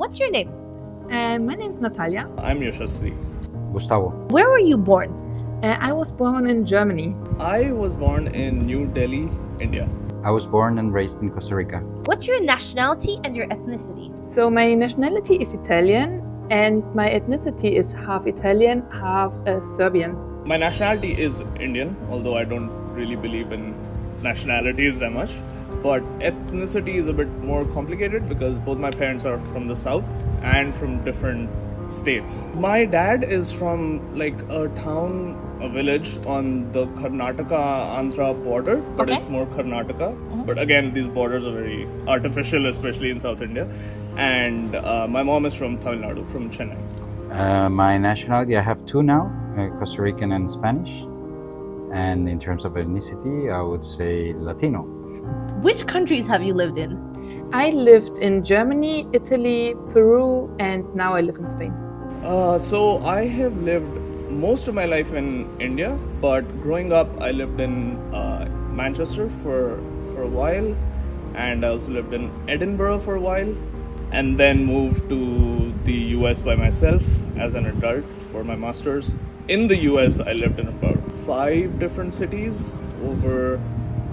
What's your name? My name is Natalia. I'm Yash. Gustavo. Where were you born? I was born in Germany. I was born in New Delhi, India. I was born and raised in Costa Rica. What's your nationality and your ethnicity? So my nationality is Italian and my ethnicity is half Italian, half Serbian. My nationality is Indian, although I don't really believe in nationalities that much. But ethnicity is a bit more complicated because both my parents are from the south and from different states. My dad is from like a town, a village on the Karnataka-Andhra border, but Okay. it's more Karnataka. But again, these borders are very artificial, especially in South India. And my mom is from Tamil Nadu, from Chennai. My nationality, I have two now, Costa Rican and Spanish. And in terms of ethnicity, I would say Latino. Which countries have you lived in? I lived in Germany, Italy, Peru, and now I live in Spain. So I have lived most of my life in India, but growing up, I lived in Manchester for a while, and I also lived in Edinburgh for a while, and then moved to the US by myself as an adult for my master's. In the US, I lived in about 5 different cities over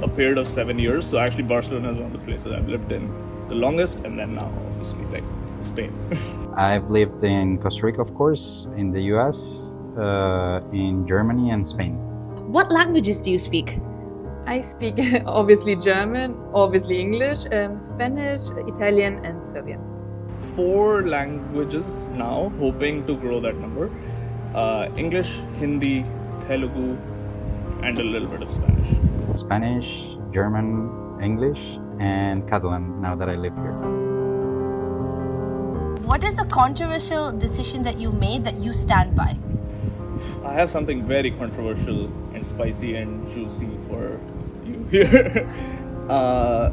a period of 7 years. So actually, Barcelona is one of the places I've lived in the longest, and then now, obviously, like Spain. I've lived in Costa Rica, of course, in the US, in Germany and Spain. What languages do you speak? I speak obviously German, obviously English, Spanish, Italian, and Serbian. 4 languages now, hoping to grow that number. English, Hindi, Telugu, and a little bit of Spanish. Spanish, German, English, and Catalan now that I live here. What is a controversial decision that you made that you stand by? I have something very controversial and spicy and juicy for you here.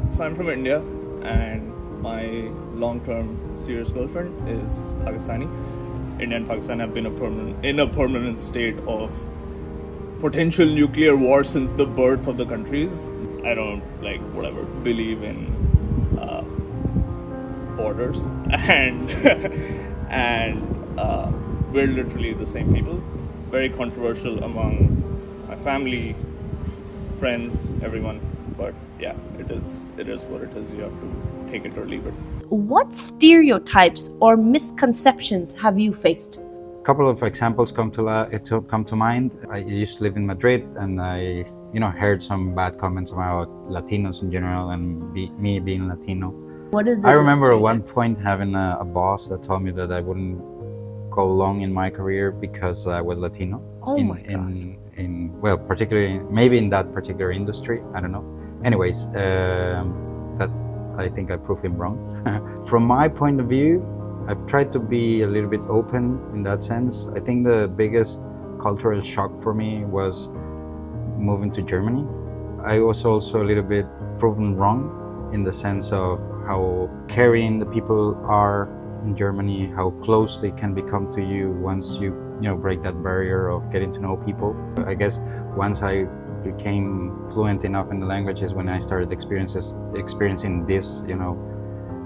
So I'm from India, and my long-term serious girlfriend is Pakistani. India and Pakistan have been in a permanent state of potential nuclear war since the birth of the countries. I don't believe in borders, and we're literally the same people. Very controversial among my family, friends, everyone. But yeah, it is what it is. You have to take it or leave it. What stereotypes or misconceptions have you faced? A couple of examples come to mind. I used to live in Madrid, and I heard some bad comments about Latinos in general and me being Latino. What is I remember at one stereotype? point having a boss that told me that I wouldn't go long in my career because I was Latino. Oh my God. Particularly maybe in that particular industry, I don't know. Anyways, that I think I proved him wrong. From my point of view, I've tried to be a little bit open in that sense. I think the biggest cultural shock for me was moving to Germany. I was also a little bit proven wrong in the sense of how caring the people are in Germany, how close they can become to you once you break that barrier of getting to know people. I guess once I became fluent enough in the languages when I started experiencing this,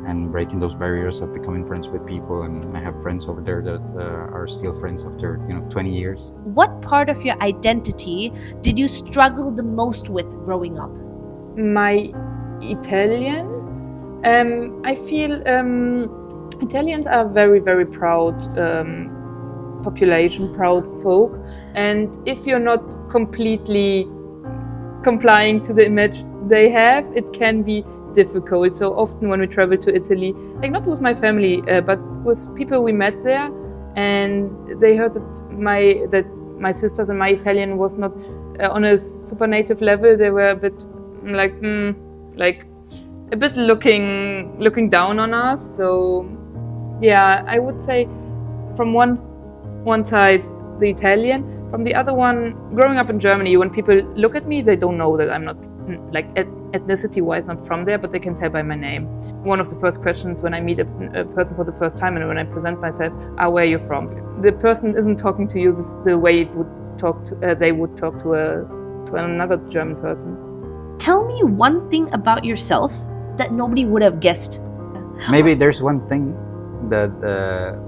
and breaking those barriers of becoming friends with people. And I have friends over there that are still friends after 20 years. What part of your identity did you struggle the most with growing up? My Italian. I feel Italians are very, very proud population, proud folk. And if you're not completely complying to the image they have, it can be difficult. So often when we travel to Italy, like not with my family, but with people we met there, and they heard that my sisters and my Italian was not on a super native level. They were a bit like a bit looking down on us. So yeah, I would say from one side the Italian, from the other one, growing up in Germany, when people look at me, they don't know that I'm not ethnicity-wise not from there, but they can tell by my name. One of the first questions when I meet a person for the first time and when I present myself are, where are you from? The person isn't talking to you the way they would talk to another German person. Tell me one thing about yourself that nobody would have guessed. Maybe there's one thing that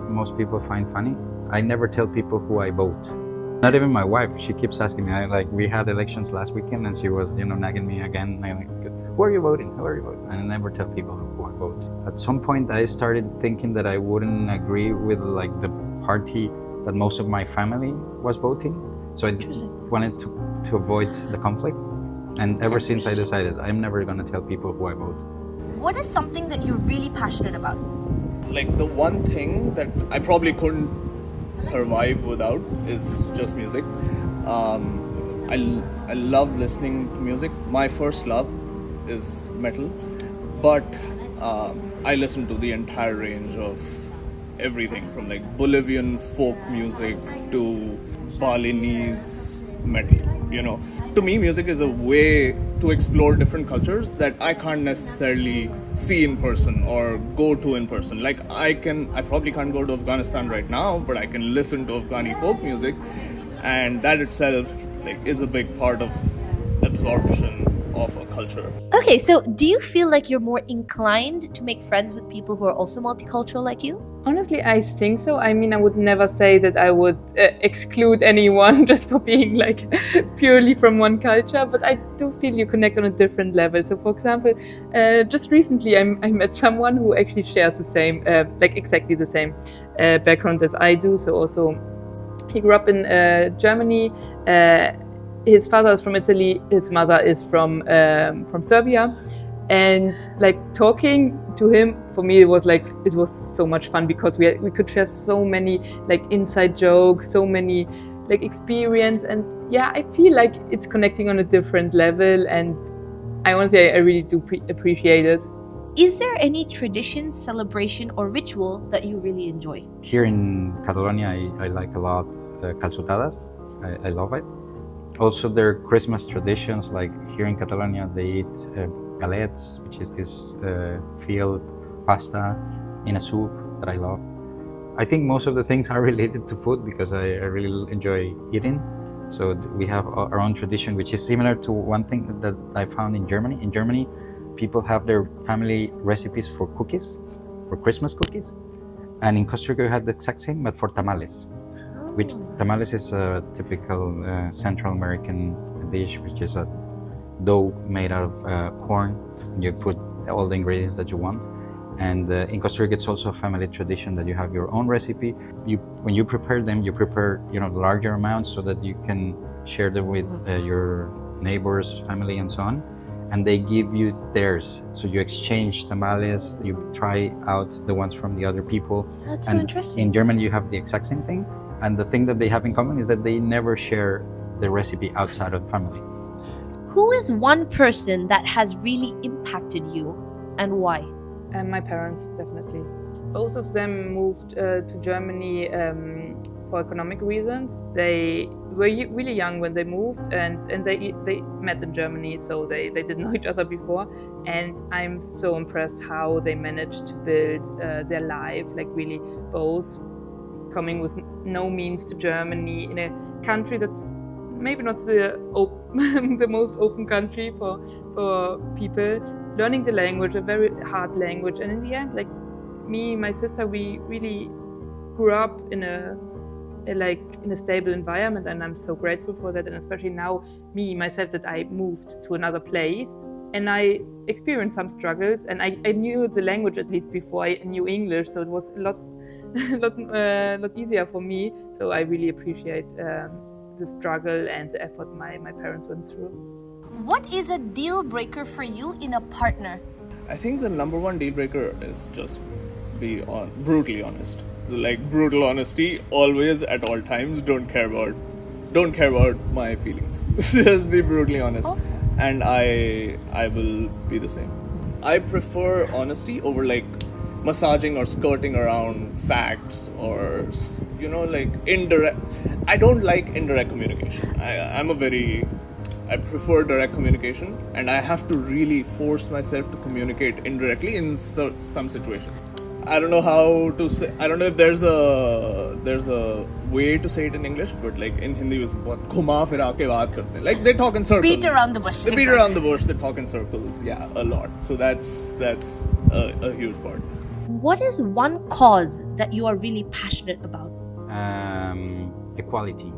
most people find funny. I never tell people who I vote. Not even my wife. She keeps asking me. We had elections last weekend, and she was, nagging me again. And I'm like, who are you voting? Who are you voting? And I never tell people who I vote. At some point, I started thinking that I wouldn't agree with like the party that most of my family was voting. So I wanted to avoid the conflict. And ever since I decided I'm never going to tell people who I vote. What is something that you're really passionate about? Like the one thing that I probably couldn't survive without is just music. I love listening to music. My first love is metal, but I listen to the entire range of everything from like Bolivian folk music to Balinese metal, To me, music is a way to explore different cultures that I can't necessarily see in person or go to in person. Like I probably can't go to Afghanistan right now, but I can listen to Afghani folk music, and that itself is a big part of absorption of a culture. Okay, so do you feel like you're more inclined to make friends with people who are also multicultural like you? Honestly, I think so. I mean, I would never say that I would exclude anyone just for being like purely from one culture, but I do feel you connect on a different level. So, for example, just recently I met someone who actually shares the same, exactly the same background as I do. So also, he grew up in Germany. His father is from Italy. His mother is from Serbia. And talking to him, for me, it was so much fun because we could share so many inside jokes, so many experience, and yeah, I feel like it's connecting on a different level, and I really do appreciate it. Is there any tradition, celebration, or ritual that you really enjoy? Here in Catalonia, I like a lot calçotadas. I love it. Also, there are Christmas traditions, like here in Catalonia, they eat galets, which is this field pasta in a soup that I love. I think most of the things are related to food because I really enjoy eating. So we have our own tradition, which is similar to one thing that I found in Germany. In Germany, people have their family recipes for cookies, for Christmas cookies. And in Costa Rica, we had the exact same, but for tamales. Which tamales is a typical Central American dish, which is a dough made out of corn. You put all the ingredients that you want. And in Costa Rica, it's also a family tradition that you have your own recipe. When you prepare them, you prepare larger amounts so that you can share them with your neighbors, family, and so on. And they give you theirs. So you exchange tamales, you try out the ones from the other people. That's so interesting. In Germany, you have the exact same thing. And the thing that they have in common is that they never share the recipe outside of family. Who is one person that has really impacted you and why? My parents, definitely. Both of them moved to Germany for economic reasons. They were really young when they moved, and they met in Germany, so they didn't know each other before. And I'm so impressed how they managed to build their life, really both coming with no means to Germany in a country that's maybe not the most open country for people, learning the language, a very hard language, and in the end, me, my sister, we really grew up in a stable environment, and I'm so grateful for that. And especially now, me myself, that I moved to another place and I experienced some struggles, and I knew the language at least before I knew English, so it was a lot easier for me. So I really appreciate the struggle and the effort my parents went through. What is a deal breaker for you in a partner? I think the number one deal breaker is just be brutally honest. Brutal honesty, always at all times. Don't care about my feelings. Just be brutally honest. Okay. And I will be the same. I prefer honesty over massaging or skirting around facts or indirect. I don't like indirect communication. I prefer direct communication, and I have to really force myself to communicate indirectly in some situations. I don't know how to say. I don't know if there's a way to say it in English, but in Hindi, घुमा फिरा के बात करते हैं. They talk in circles. Beat around the bush. They talk in circles. Yeah, a lot. So that's a huge part. What is one cause that you are really passionate about? Equality,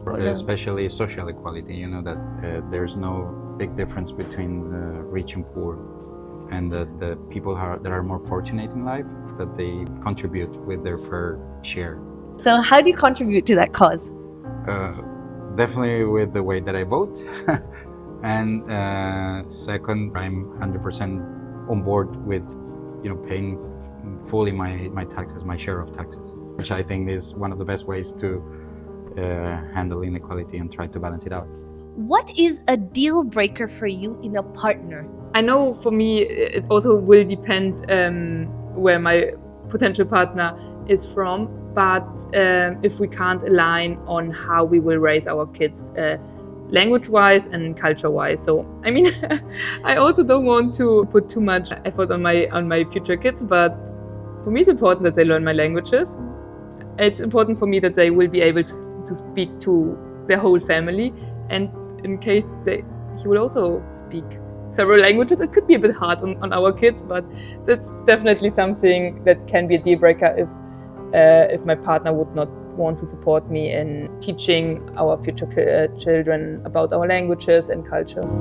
What- especially social equality. You know that there's no big difference between rich and poor, and that the people that are more fortunate in life, that they contribute with their fair share. So how do you contribute to that cause? Definitely with the way that I vote, and second, I'm 100% on board with, paying fully my taxes, my share of taxes, which I think is one of the best ways to handle inequality and try to balance it out. What is a deal breaker for you in a partner? I know for me it also will depend where my potential partner is from, but if we can't align on how we will raise our kids language-wise and culture-wise. So I mean, I also don't want to put too much effort on my future kids, but for me it's important that they learn my languages. It's important for me that they will be able to speak to their whole family, and in case he will also speak several languages, it could be a bit hard on our kids, but that's definitely something that can be a deal breaker if my partner would not want to support me in teaching our future children about our languages and cultures.